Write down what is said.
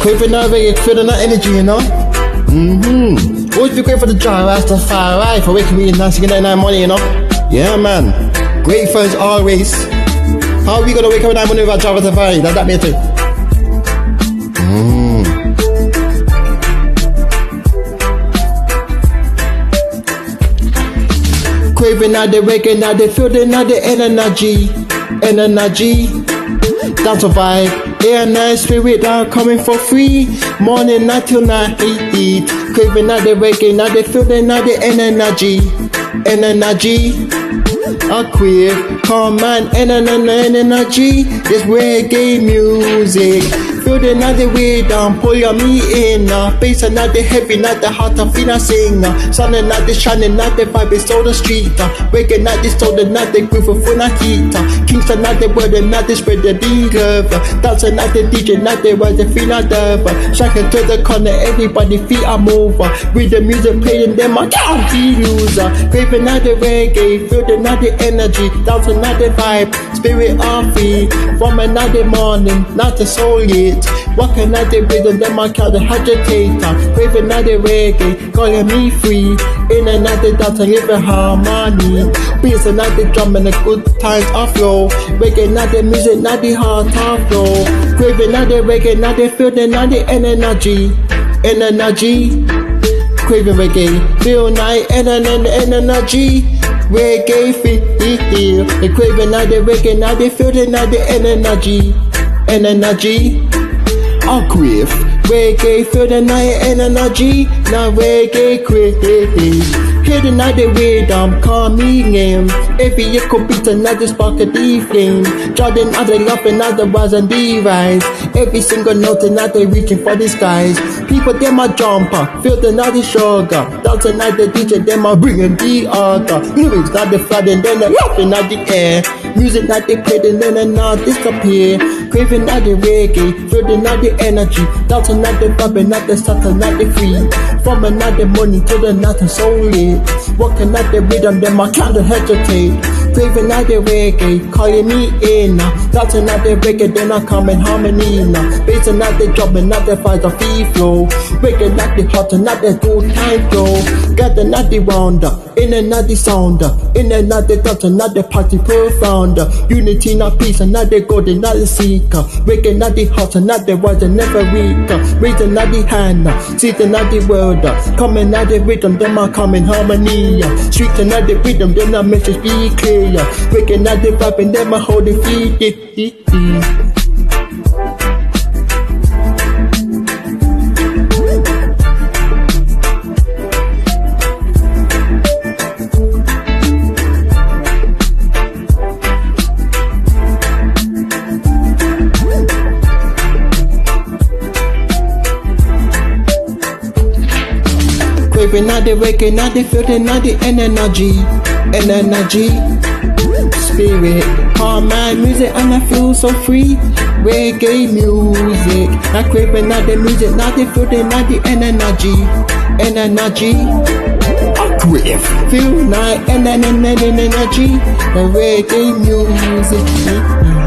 Craving that reggae, craving that energy, you know. Always be great for the drive, that's the fire right for waking me in 9 morning, you know. Yeah, man. Great friends always. How are we gonna wake up at 9 morning without driving to fire? Does that mean too? Craving out the reggae, now they feeling out the energy. That's a vibe. Air, night, spirit are coming for free. Morning, night till night, eat. Craving out the reggae, now they feeling out the energy. I crave, calm man, energy. This reggae music. Feeling out the rhythm, pull your me in. Bass are not the heavy, not the heart of fina sing. Sun and not the shining, not the vibe, it's all the street. Reggae not the soda, not the groove of funa heat. Kingston not the word, not the spread the D-love. Dancing not the DJ, not the words, the fina dove. Shaking to the corner, everybody feet are move. With the music playing, them I can't use. Craving out the reggae, feeling out the energy. Dancing not the vibe, spirit are free. From another morning, not the soul yet. Walking at the rhythm, them I count the agitator. Craving at the reggae, calling me free. In and out the dance and live in harmony. Beats and at the drum and the good times I flow. Reggae not the music, not the heart I flow. Craving at the reggae, not the feeling, not the energy. Craving reggae, feel night and energy. Reggae feel. The craving at the reggae, not the feeling, not the energy. I crave reggae, feel the night energy. Now reggae crave. Hidden out the rhythm, call me name. Every echo beat another spark of the flame. Jotting out the love and other rise and the rise. Every single note and now they reaching for the skies. People them a jumper, feel the night sugar. Dancing at the DJ, them a bringing the order. Lyrics not the flood and then the laughing at the air. Music not the play and then they not disappear. Craving at the reggae, feeling at the energy. Dancing at the vibe and not the Saturn, not the free. From another morning to the night and solely. Walking at the rhythm, them I can't hesitate. Craving at the reggae, calling me in. Dancing at the reggae, then I come in harmony. Basing at the drum and not the fires of free flow. Breaking at the heart and not the good time flow. Gathering at the round, in and out the sound. In and out the dance and not the party profound. Unity, not peace, and not the golden, not the seeker. Breaking at the heart and not the words and never weak. Raising at the hand, seating at the world. Coming at the rhythm, them I come in harmony. Streeting at the rhythm, then I message be clear. Breaking at the vibe and then I hold it feet. Craving out the reggae, not the feeling, not the energy. Spirit, calm my music and I feel so free. Reggae music, I craving out the music, not the feeling, not the energy. I crave, feel night and energy. The reggae music.